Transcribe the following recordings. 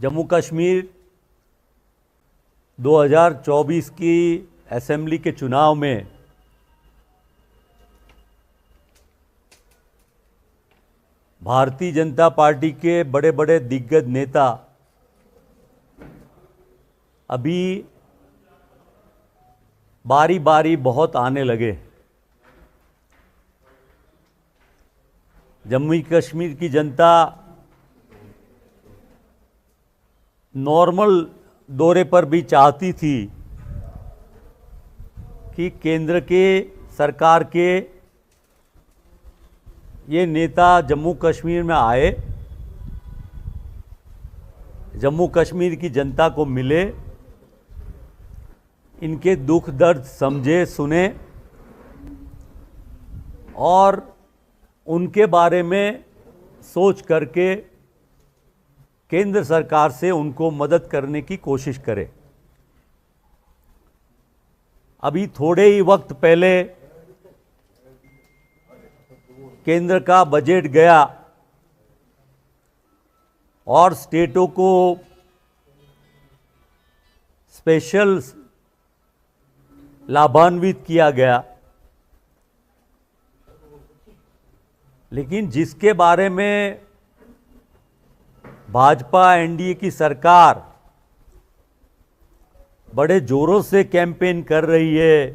जम्मू कश्मीर 2024 की असेंबली के चुनाव में भारतीय जनता पार्टी के बड़े बड़े दिग्गज नेता अभी बारी बारी बहुत आने लगे। जम्मू कश्मीर की जनता नॉर्मल दौरे पर भी चाहती थी कि केंद्र के सरकार के ये नेता जम्मू कश्मीर में आए, जम्मू कश्मीर की जनता को मिले, इनके दुख दर्द समझे सुने और उनके बारे में सोच करके केंद्र सरकार से उनको मदद करने की कोशिश करें। अभी थोड़े ही वक्त पहले केंद्र का बजट गया और स्टेटों को स्पेशल लाभान्वित किया गया, लेकिन जिसके बारे में भाजपा एनडीए की सरकार बड़े जोरों से कैंपेन कर रही है।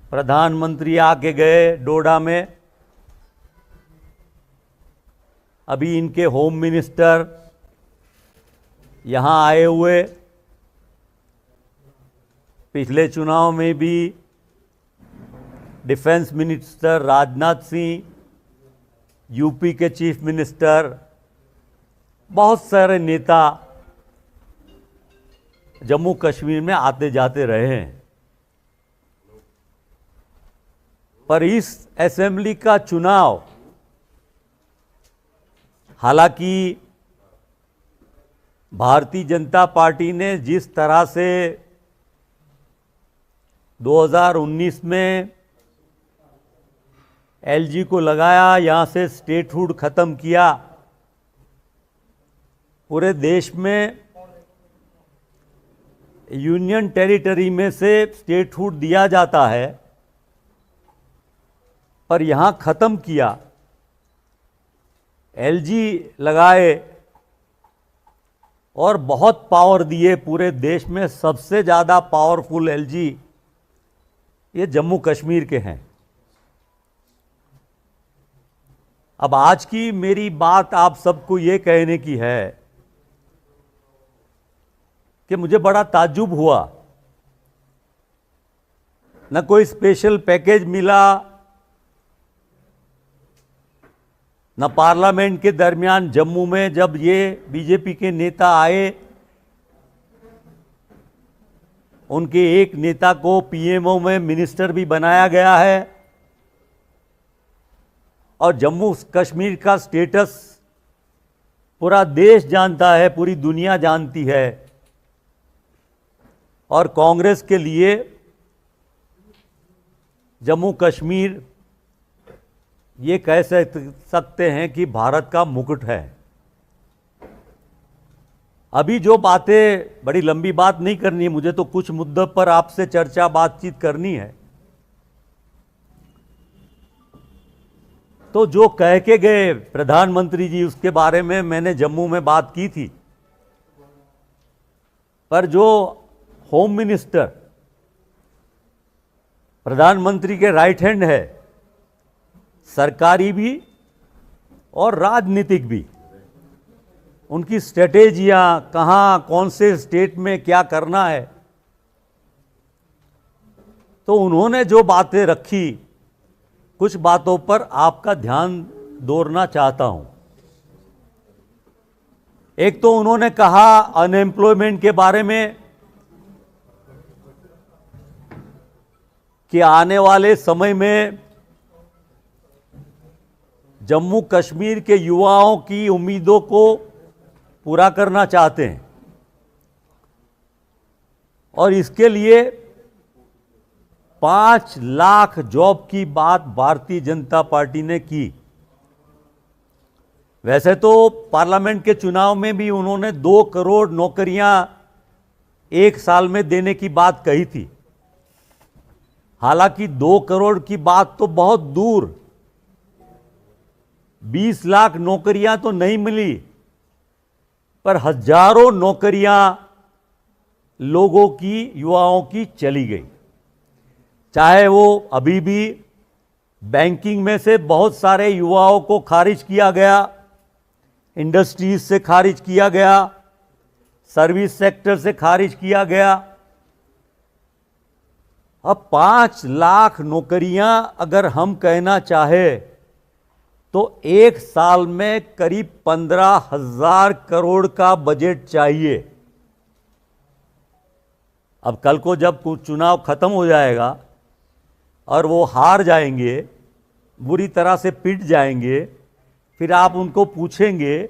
प्रधानमंत्री आके गए डोडा में, अभी इनके होम मिनिस्टर यहाँ आए हुए, पिछले चुनाव में भी defence minister Rajnath Singh, UP के चीफ मिनिस्टर, बहुत सारे नेता जम्मू कश्मीर में आते जाते रहे हैं। पर इस असेंबली का चुनाव, हालांकि भारतीय जनता पार्टी ने जिस तरह से 2019 में एलजी को लगाया, यहाँ से स्टेटहुड ख़त्म किया, पूरे देश में यूनियन टेरिटरी में से स्टेटहुड दिया जाता है, पर यहाँ ख़त्म किया, एलजी लगाए और बहुत पावर दिए। पूरे देश में सबसे ज़्यादा पावरफुल एलजी ये जम्मू कश्मीर के हैं। अब आज की मेरी बात आप सबको ये कहने की है कि मुझे बड़ा ताज्जुब हुआ, न कोई स्पेशल पैकेज मिला, न पार्लियामेंट के दरमियान जम्मू में जब ये बीजेपी के नेता आए, उनके एक नेता को पीएमओ में मिनिस्टर भी बनाया गया है और जम्मू कश्मीर का स्टेटस पूरा देश जानता है, पूरी दुनिया जानती है। और कांग्रेस के लिए जम्मू कश्मीर ये कह सकते हैं कि भारत का मुकुट है। अभी जो बातें, बड़ी लंबी बात नहीं करनी है मुझे, तो कुछ मुद्दों पर आपसे चर्चा बातचीत करनी है। तो जो कह के गए प्रधानमंत्री जी, उसके बारे में मैंने जम्मू में बात की थी, पर जो होम मिनिस्टर प्रधानमंत्री के राइट हैंड है, सरकारी भी और राजनीतिक भी, उनकी स्ट्रेटेजियां कहाँ, कौन से स्टेट में क्या करना है, तो उन्होंने जो बातें रखी, कुछ बातों पर आपका ध्यान दोहराना चाहता हूं। एक तो उन्होंने कहा अनएम्प्लॉयमेंट के बारे में कि आने वाले समय में जम्मू कश्मीर के युवाओं की उम्मीदों को पूरा करना चाहते हैं और इसके लिए 5 लाख जॉब की बात भारतीय जनता पार्टी ने की। वैसे तो पार्लियामेंट के चुनाव में भी उन्होंने 2 करोड़ नौकरियां एक साल में देने की बात कही थी। हालांकि 2 करोड़ की बात तो बहुत दूर, 20 लाख नौकरियां तो नहीं मिली, पर हजारों नौकरियां लोगों की, युवाओं की चली गई। चाहे वो अभी भी बैंकिंग में से बहुत सारे युवाओं को खारिज किया गया, इंडस्ट्रीज से खारिज किया गया, सर्विस सेक्टर से खारिज किया गया। अब 5 लाख नौकरियां अगर हम कहना चाहे तो एक साल में करीब 15,000 करोड़ का बजट चाहिए। अब कल को जब चुनाव खत्म हो जाएगा और वो हार जाएंगे, बुरी तरह से पिट जाएंगे, फिर आप उनको पूछेंगे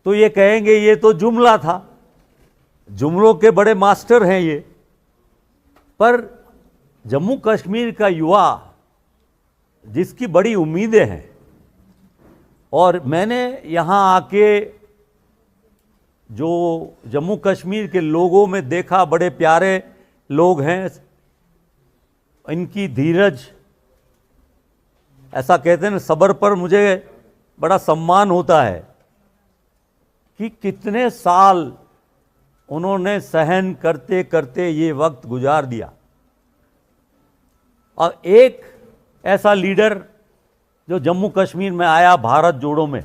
तो ये कहेंगे ये तो जुमला था, जुमलों के बड़े मास्टर हैं ये। पर जम्मू कश्मीर का युवा जिसकी बड़ी उम्मीदें हैं, और मैंने यहाँ आके जो जम्मू कश्मीर के लोगों में देखा, बड़े प्यारे लोग हैं, इनकी धीरज, ऐसा कहते हैं ना, सब्र पर मुझे बड़ा सम्मान होता है कि कितने साल उन्होंने सहन करते करते ये वक्त गुजार दिया। और एक ऐसा लीडर जो जम्मू कश्मीर में आया भारत जोड़ो में,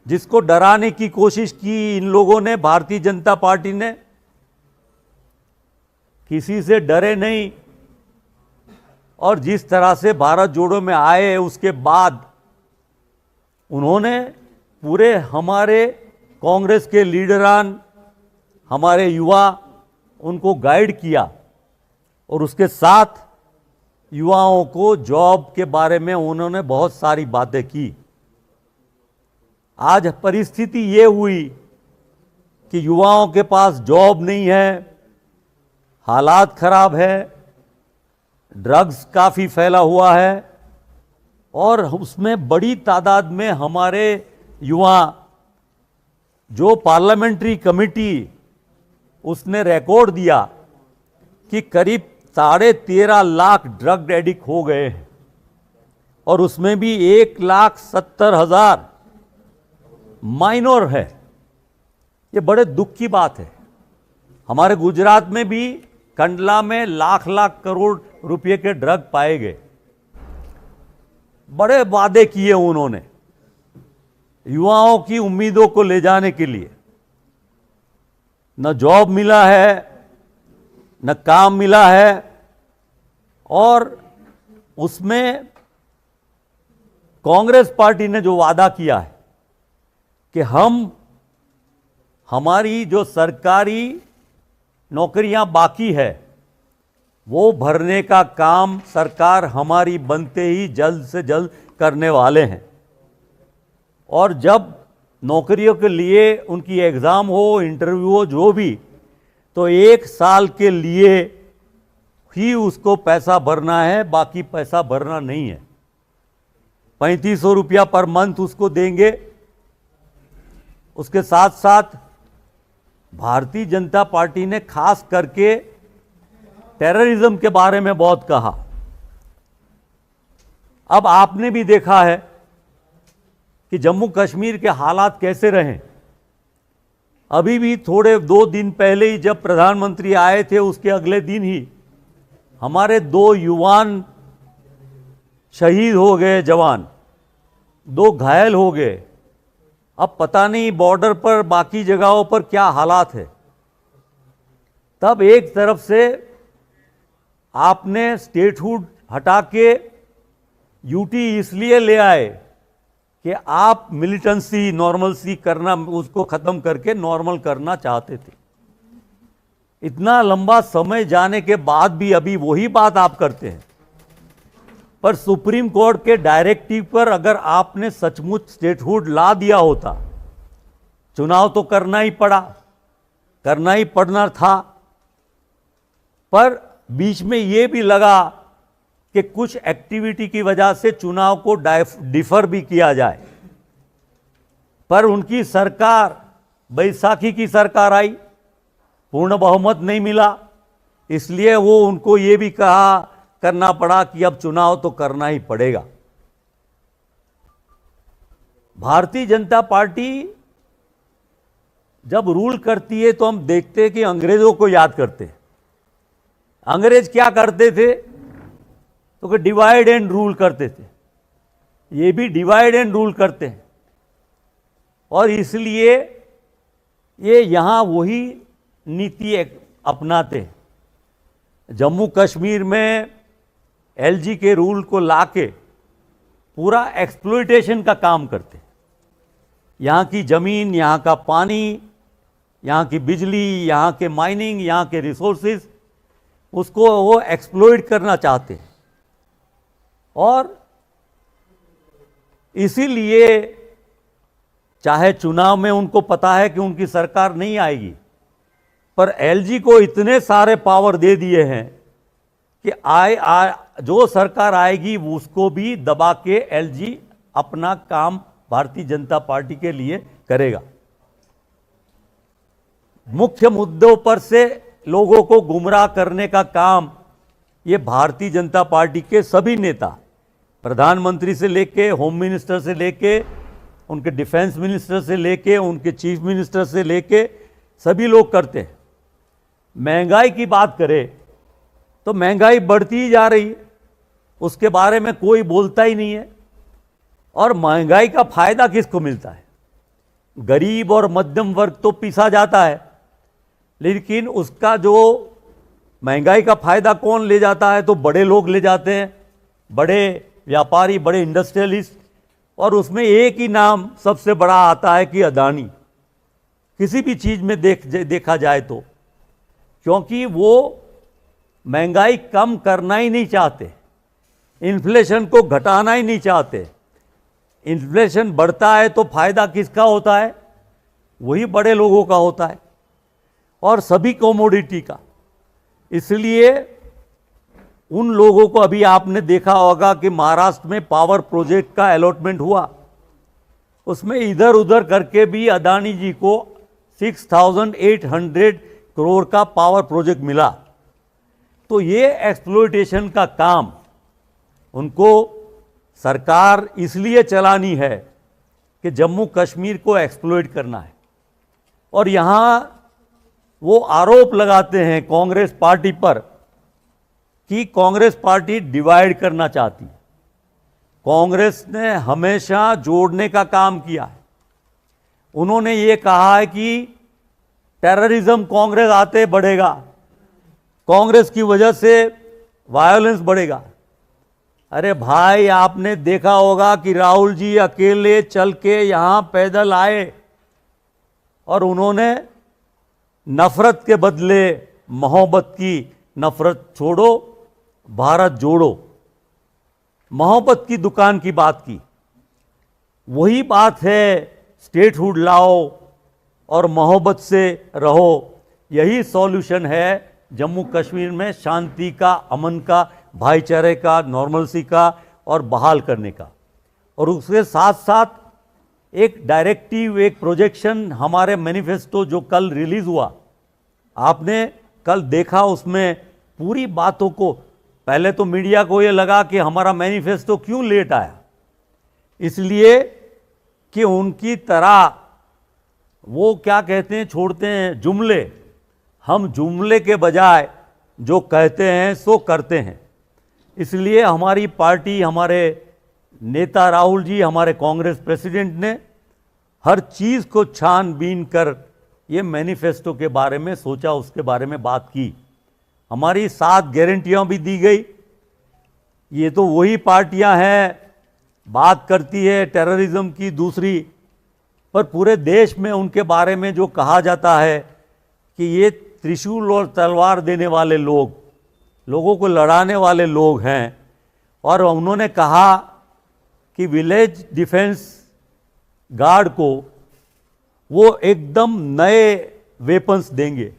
जिसको डराने की कोशिश की इन लोगों ने, भारतीय जनता पार्टी ने, किसी से डरे नहीं। और जिस तरह से भारत जोड़ो में आए, उसके बाद उन्होंने पूरे हमारे कांग्रेस के लीडरान, हमारे युवा, उनको गाइड किया, और उसके साथ युवाओं को जॉब के बारे में उन्होंने बहुत सारी बातें की। आज परिस्थिति ये हुई कि युवाओं के पास जॉब नहीं है, हालात खराब है, ड्रग्स काफ़ी फैला हुआ है, और उसमें बड़ी तादाद में हमारे युवा, जो पार्लियामेंट्री कमेटी उसने रिकॉर्ड दिया कि करीब 13.5 लाख ड्रग एडिक्ट हो गए हैं, और उसमें भी 1,70,000 माइनर है। ये बड़े दुख की बात है। हमारे गुजरात में भी कंडला में लाख लाख करोड़ रुपए के ड्रग पाए गए। बड़े वादे किए उन्होंने युवाओं की उम्मीदों को ले जाने के लिए। न जॉब मिला है, न काम मिला है, और उसमें कांग्रेस पार्टी ने जो वादा किया है कि हमारी जो सरकारी नौकरियां बाकी है वो भरने का काम सरकार हमारी बनते ही जल्द से जल्द करने वाले हैं। और जब नौकरियों के लिए उनकी एग्ज़ाम हो, इंटरव्यू हो, जो भी, तो 1 साल के लिए ही उसको पैसा भरना है, बाकी पैसा भरना नहीं है। 3500 रुपया पर मंथ उसको देंगे। उसके साथ साथ भारतीय जनता पार्टी ने खास करके टेररिज्म के बारे में बहुत कहा। अब आपने भी देखा है कि जम्मू कश्मीर के हालात कैसे रहे। अभी भी थोड़े 2 दिन पहले ही जब प्रधानमंत्री आए थे, उसके अगले दिन ही हमारे 2 युवान शहीद हो गए, जवान 2 घायल हो गए। अब पता नहीं बॉर्डर पर बाकी जगहों पर क्या हालात है। तब एक तरफ से आपने स्टेटहुड हटा के यूटी इसलिए ले आए कि आप मिलिटेंसी, नॉर्मलसी करना, उसको ख़त्म करके नॉर्मल करना चाहते थे। इतना लंबा समय जाने के बाद भी अभी वही बात आप करते हैं। पर सुप्रीम कोर्ट के डायरेक्टिव पर अगर आपने सचमुच स्टेटहुड ला दिया होता, चुनाव तो करना ही पड़ा, करना ही पड़ना था, पर बीच में ये भी लगा कि कुछ एक्टिविटी की वजह से चुनाव को डिफर भी किया जाए। पर उनकी सरकार, बैसाखी की सरकार आई, पूर्ण बहुमत नहीं मिला, इसलिए वो उनको ये भी कहा करना पड़ा कि अब चुनाव तो करना ही पड़ेगा। भारतीय जनता पार्टी जब रूल करती है तो हम देखते हैं कि अंग्रेजों को याद करते हैं। अंग्रेज क्या करते थे तो कि डिवाइड एंड रूल करते थे, ये भी डिवाइड एंड रूल करते हैं, और इसलिए ये यहाँ वही नीति अपनाते हैं। जम्मू कश्मीर में एलजी के रूल को लाके पूरा एक्सप्लॉयटेशन का काम करते हैं। यहाँ की ज़मीन, यहाँ का पानी, यहाँ की बिजली, यहाँ के माइनिंग, यहाँ के रिसोर्सेज, उसको वो एक्सप्लॉइट करना चाहते हैं। और इसीलिए चाहे चुनाव में उनको पता है कि उनकी सरकार नहीं आएगी, पर एलजी को इतने सारे पावर दे दिए हैं कि जो सरकार आएगी उसको भी दबा के एलजी अपना काम भारतीय जनता पार्टी के लिए करेगा। मुख्य मुद्दों पर से लोगों को गुमराह करने का काम ये भारतीय जनता पार्टी के सभी नेता, प्रधानमंत्री से लेके, होम मिनिस्टर से लेके, उनके डिफेंस मिनिस्टर से लेके, उनके चीफ मिनिस्टर से लेके, सभी लोग करते हैं। महंगाई की बात करें तो महंगाई बढ़ती ही जा रही है, उसके बारे में कोई बोलता ही नहीं है। और महंगाई का फायदा किसको मिलता है? गरीब और मध्यम वर्ग तो पिसा जाता है, लेकिन उसका जो महंगाई का फायदा कौन ले जाता है? तो बड़े लोग ले जाते हैं, बड़े व्यापारी, बड़े इंडस्ट्रियलिस्ट। और उसमें एक ही नाम सबसे बड़ा आता है कि अदानी, किसी भी चीज़ में देखा जाए तो, क्योंकि वो महंगाई कम करना ही नहीं चाहते, इन्फ्लेशन को घटाना ही नहीं चाहते। इन्फ्लेशन बढ़ता है तो फायदा किसका होता है? वही बड़े लोगों का होता है, और सभी कमोडिटी का। इसलिए उन लोगों को, अभी आपने देखा होगा कि महाराष्ट्र में पावर प्रोजेक्ट का अलॉटमेंट हुआ, उसमें इधर उधर करके भी अदानी जी को 6,800 करोड़ का पावर प्रोजेक्ट मिला। तो ये एक्सप्लॉयटेशन का काम उनको सरकार इसलिए चलानी है कि जम्मू कश्मीर को एक्सप्लॉइट करना है। और यहाँ वो आरोप लगाते हैं कांग्रेस पार्टी पर कि कांग्रेस पार्टी डिवाइड करना चाहती है। कांग्रेस ने हमेशा जोड़ने का काम किया है। उन्होंने ये कहा है कि टेररिज्म कांग्रेस आते बढ़ेगा, कांग्रेस की वजह से वायलेंस बढ़ेगा। अरे भाई, आपने देखा होगा कि राहुल जी अकेले चल के यहाँ पैदल आए और उन्होंने नफरत के बदले मोहब्बत की, नफरत छोड़ो भारत जोड़ो, मोहब्बत की दुकान की बात की। वही बात है, स्टेटहुड लाओ और मोहब्बत से रहो। यही सॉल्यूशन है जम्मू कश्मीर में शांति का, अमन का, भाईचारे का, नॉर्मलसी का और बहाल करने का। और उसके साथ साथ एक डायरेक्टिव, एक प्रोजेक्शन, हमारे मैनिफेस्टो जो कल रिलीज़ हुआ, आपने कल देखा, उसमें पूरी बातों को, पहले तो मीडिया को ये लगा कि हमारा मैनिफेस्टो क्यों लेट आया, इसलिए कि उनकी तरह वो क्या कहते हैं, छोड़ते हैं जुमले। हम जुमले के बजाय जो कहते हैं सो करते हैं। इसलिए हमारी पार्टी, हमारे नेता राहुल जी, हमारे कांग्रेस प्रेसिडेंट ने हर चीज़ को छानबीन कर ये मैनिफेस्टो के बारे में सोचा, उसके बारे में बात की। हमारी 7 गारंटियाँ भी दी गई। ये तो वही पार्टियां हैं, बात करती है टेररिज्म की दूसरी, पर पूरे देश में उनके बारे में जो कहा जाता है कि ये त्रिशूल और तलवार देने वाले लोग, लोगों को लड़ाने वाले लोग हैं। और उन्होंने कहा कि विलेज डिफेंस गार्ड को वो एकदम नए वेपन्स देंगे।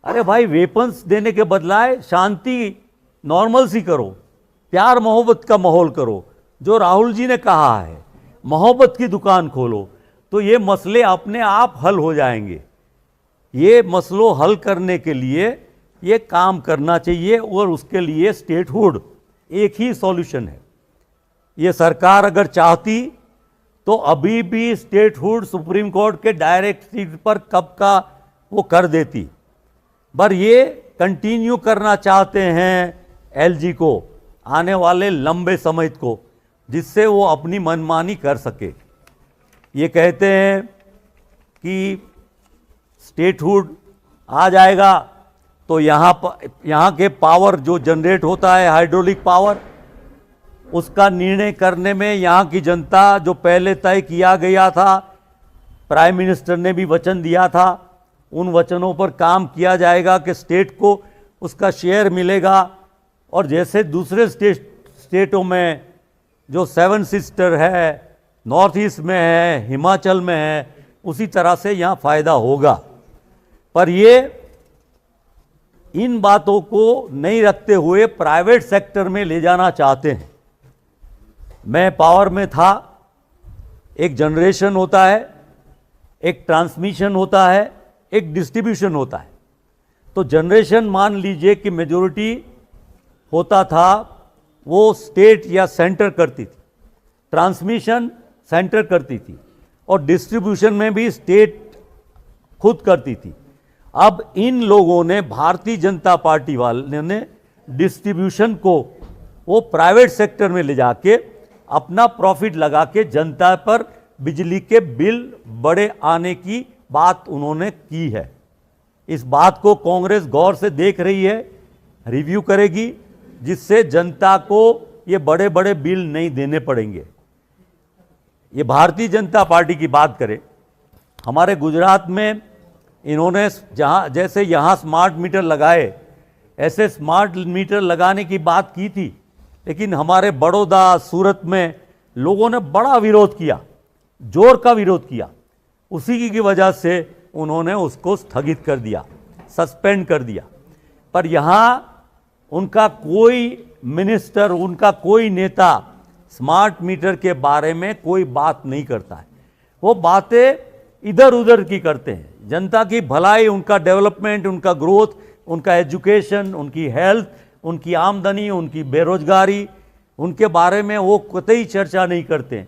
अरे भाई, वेपन्स देने के बदलाए शांति, नॉर्मल सी करो, प्यार मोहब्बत का माहौल करो। जो राहुल जी ने कहा है, मोहब्बत की दुकान खोलो, तो ये मसले अपने आप हल हो जाएंगे। ये मसलों हल करने के लिए ये काम करना चाहिए और उसके लिए स्टेटहुड एक ही सॉल्यूशन है। ये सरकार अगर चाहती तो अभी भी स्टेटहुड सुप्रीम कोर्ट के डायरेक्टिव पर कब का वो कर देती, पर ये कंटिन्यू करना चाहते हैं एलजी को आने वाले लंबे समय को, जिससे वो अपनी मनमानी कर सके। ये कहते हैं कि स्टेटहुड आ जाएगा तो यहाँ के पावर जो जनरेट होता है हाइड्रोलिक पावर, उसका निर्णय करने में यहाँ की जनता जो पहले तय किया गया था, प्राइम मिनिस्टर ने भी वचन दिया था, उन वचनों पर काम किया जाएगा कि स्टेट को उसका शेयर मिलेगा। और जैसे दूसरे स्टेटों में जो 7 सिस्टर है, नॉर्थ ईस्ट में है, हिमाचल में है, उसी तरह से यहाँ फ़ायदा होगा। पर ये इन बातों को नहीं रखते हुए प्राइवेट सेक्टर में ले जाना चाहते हैं। मैं पावर में था, एक जनरेशन होता है, एक ट्रांसमिशन होता है, एक डिस्ट्रीब्यूशन होता है। तो जनरेशन मान लीजिए कि मेजॉरिटी होता था वो स्टेट या सेंटर करती थी, ट्रांसमिशन सेंटर करती थी, और डिस्ट्रीब्यूशन में भी स्टेट खुद करती थी। अब इन लोगों ने, भारतीय जनता पार्टी वाले ने, डिस्ट्रीब्यूशन को वो प्राइवेट सेक्टर में ले जाके अपना प्रॉफिट लगा के जनता पर बिजली के बिल बड़े आने की बात उन्होंने की है। इस बात को कांग्रेस गौर से देख रही है, रिव्यू करेगी, जिससे जनता को ये बड़े बड़े बिल नहीं देने पड़ेंगे। ये भारतीय जनता पार्टी की बात करें, हमारे गुजरात में इन्होंने जैसे यहाँ स्मार्ट मीटर लगाए, ऐसे स्मार्ट मीटर लगाने की बात की थी, लेकिन हमारे बड़ौदा, सूरत में लोगों ने बड़ा विरोध किया, जोर का विरोध किया। उसी की वजह से उन्होंने उसको स्थगित कर दिया, सस्पेंड कर दिया। पर यहाँ उनका कोई मिनिस्टर, उनका कोई नेता स्मार्ट मीटर के बारे में कोई बात नहीं करता है। वो बातें इधर उधर की करते हैं। जनता की भलाई, उनका डेवलपमेंट, उनका ग्रोथ, उनका एजुकेशन, उनकी हेल्थ, उनकी आमदनी, उनकी बेरोजगारी, उनके बारे में वो कतई चर्चा नहीं करते,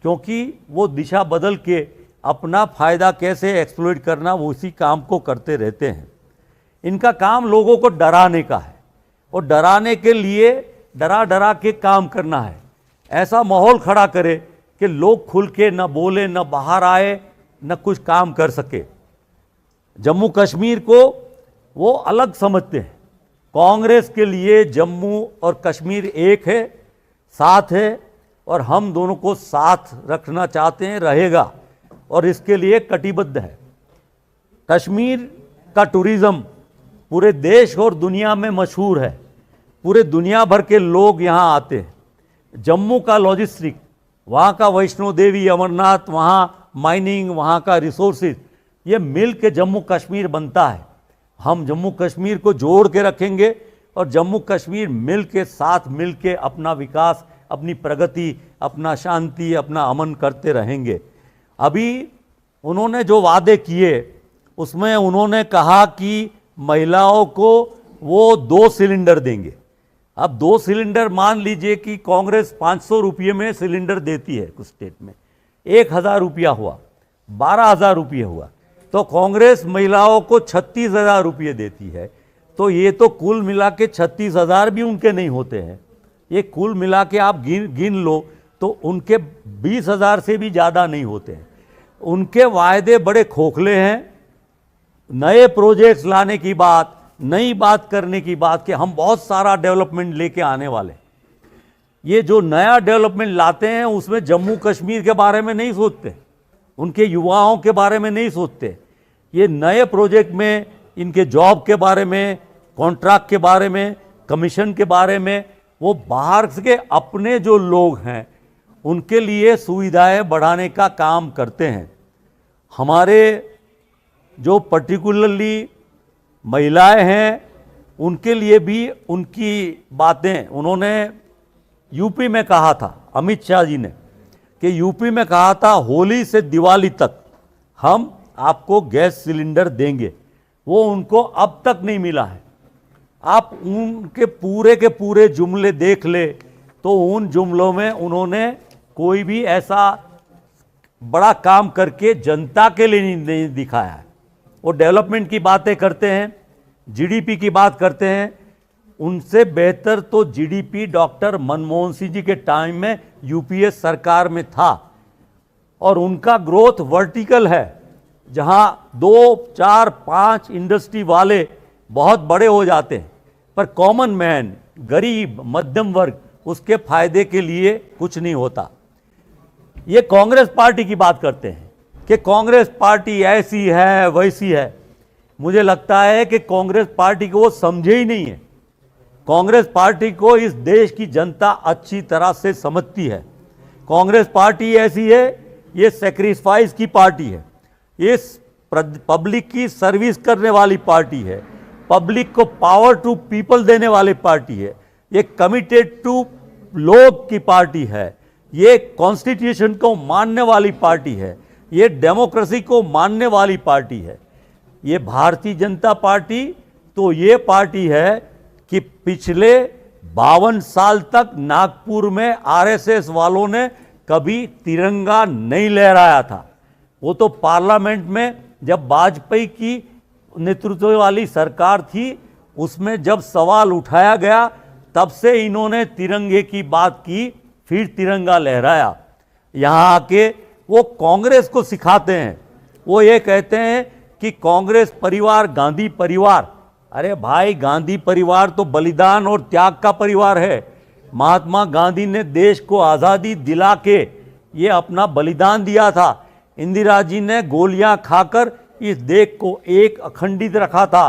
क्योंकि वो दिशा बदल के अपना फ़ायदा कैसे एक्सप्लॉइट करना, वो उसी काम को करते रहते हैं। इनका काम लोगों को डराने का है, और डराने के लिए डरा डरा के काम करना है। ऐसा माहौल खड़ा करे कि लोग खुल के न बोले, न बाहर आए, न कुछ काम कर सके। जम्मू कश्मीर को वो अलग समझते हैं। कांग्रेस के लिए जम्मू और कश्मीर एक है, साथ है, और हम दोनों को साथ रखना चाहते हैं, रहेगा, और इसके लिए कटिबद्ध है। कश्मीर का टूरिज़्म पूरे देश और दुनिया में मशहूर है, पूरे दुनिया भर के लोग यहाँ आते हैं। जम्मू का लॉजिस्टिक, वहाँ का वैष्णो देवी, अमरनाथ, वहाँ माइनिंग, वहाँ का रिसोर्सेज, ये मिल के जम्मू कश्मीर बनता है। हम जम्मू कश्मीर को जोड़ के रखेंगे, और जम्मू कश्मीर मिल के, साथ मिल के अपना विकास, अपनी प्रगति, अपना शांति, अपना अमन करते रहेंगे। अभी उन्होंने जो वादे किए, उसमें उन्होंने कहा कि महिलाओं को वो 2 सिलेंडर देंगे। अब 2 सिलेंडर, मान लीजिए कि कांग्रेस 500 रुपये में सिलेंडर देती है कुछ स्टेट में, 1000 रुपया हुआ, 12,000 रुपये हुआ, तो कांग्रेस महिलाओं को 36,000 रुपये देती है। तो ये तो कुल मिला के 36,000 भी उनके नहीं होते हैं। ये कुल मिला के आप गिन लो तो उनके 20,000 से भी ज़्यादा नहीं होते हैं। उनके वायदे बड़े खोखले हैं। नए प्रोजेक्ट्स लाने की बात, नई बात करने की बात कि हम बहुत सारा डेवलपमेंट लेके आने वाले, ये जो नया डेवलपमेंट लाते हैं उसमें जम्मू कश्मीर के बारे में नहीं सोचते, उनके युवाओं के बारे में नहीं सोचते। ये नए प्रोजेक्ट में इनके जॉब के बारे में, कॉन्ट्रैक्ट के बारे में, कमीशन के बारे में, वो बाहर के अपने जो लोग हैं उनके लिए सुविधाएं बढ़ाने का काम करते हैं। हमारे जो पर्टिकुलरली महिलाएं हैं उनके लिए भी उनकी बातें उन्होंने यूपी में कहा था, अमित शाह जी ने, कि यूपी में कहा था होली से दिवाली तक हम आपको गैस सिलेंडर देंगे, वो उनको अब तक नहीं मिला है। आप उनके पूरे के पूरे जुमले देख ले तो उन जुमलों में उन्होंने कोई भी ऐसा बड़ा काम करके जनता के लिए नहीं दिखाया है। वो डेवलपमेंट की बातें करते हैं, जीडीपी की बात करते हैं, उनसे बेहतर तो जीडीपी डॉक्टर मनमोहन सिंह जी के टाइम में यूपीए सरकार में था, और उनका ग्रोथ वर्टिकल है, जहां 2, 4, 5 इंडस्ट्री वाले बहुत बड़े हो जाते हैं, पर कॉमन मैन, गरीब, मध्यम वर्ग, उसके फायदे के लिए कुछ नहीं होता। ये कांग्रेस पार्टी की बात करते हैं कि कांग्रेस पार्टी ऐसी है वैसी है। मुझे लगता है कि कांग्रेस पार्टी को वो समझे ही नहीं है। कांग्रेस पार्टी को इस देश की जनता अच्छी तरह से समझती है। कांग्रेस पार्टी ऐसी है, ये सैक्रिफाइस की पार्टी है, ये पब्लिक की सर्विस करने वाली पार्टी है, पब्लिक को पावर टू पीपल देने वाली पार्टी है, ये कमिटेड टू लोग की पार्टी है, ये कॉन्स्टिट्यूशन को मानने वाली पार्टी है, ये डेमोक्रेसी को मानने वाली पार्टी है। ये भारतीय जनता पार्टी तो ये पार्टी है कि पिछले 52 साल तक नागपुर में आरएसएस वालों ने कभी तिरंगा नहीं लहराया था। वो तो पार्लियामेंट में जब वाजपेयी की नेतृत्व वाली सरकार थी, उसमें जब सवाल उठाया गया तब से इन्होंने तिरंगे की बात की, फिर तिरंगा लहराया। यहाँ आके वो कांग्रेस को सिखाते हैं, वो ये कहते हैं कि कांग्रेस परिवार गांधी परिवार। अरे भाई, गांधी परिवार तो बलिदान और त्याग का परिवार है। महात्मा गांधी ने देश को आज़ादी दिला के ये अपना बलिदान दिया था। इंदिरा जी ने गोलियां खाकर इस देश को एक अखंडित रखा था।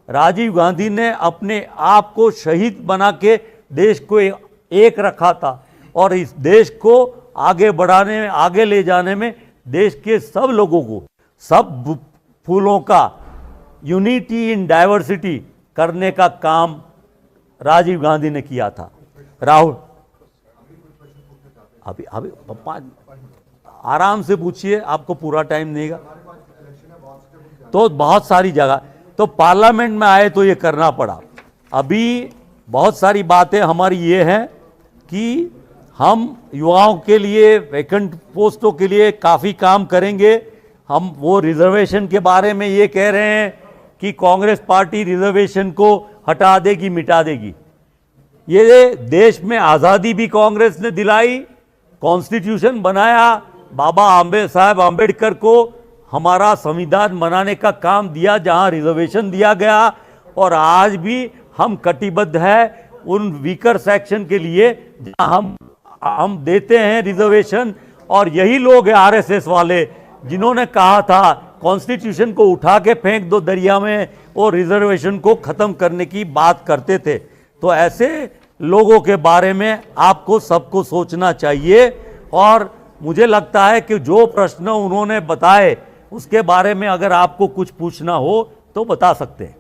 राजीव गांधी ने अपने आप को शहीद बना के देश को एक रखा था, और इस देश को आगे बढ़ाने में, आगे ले जाने में देश के सब लोगों को, सब फूलों का यूनिटी इन डाइवर्सिटी करने का काम राजीव गांधी ने किया था। राहुल, अभी पप्पा आराम से पूछिए, आपको पूरा टाइम देगा। तो बहुत सारी जगह तो पार्लियामेंट में आए तो ये करना पड़ा। अभी बहुत सारी बातें हमारी ये हैं कि हम युवाओं के लिए, वैकेंट पोस्टों के लिए काफ़ी काम करेंगे। हम वो रिजर्वेशन के बारे में ये कह रहे हैं कि कांग्रेस पार्टी रिजर्वेशन को हटा देगी, मिटा देगी। ये देश में आज़ादी भी कांग्रेस ने दिलाई, कॉन्स्टिट्यूशन बनाया, बाबा साहब आम्बेडकर को हमारा संविधान बनाने का काम दिया, जहां रिजर्वेशन दिया गया, और आज भी हम कटिबद्ध है उन वीकर सेक्शन के लिए जहां हम देते हैं रिजर्वेशन। और यही लोग हैं आरएसएस वाले जिन्होंने कहा था कॉन्स्टिट्यूशन को उठा के फेंक दो दरिया में, और रिजर्वेशन को ख़त्म करने की बात करते थे। तो ऐसे लोगों के बारे में आपको सबको सोचना चाहिए। और मुझे लगता है कि जो प्रश्न उन्होंने बताए उसके बारे में अगर आपको कुछ पूछना हो तो बता सकते हैं।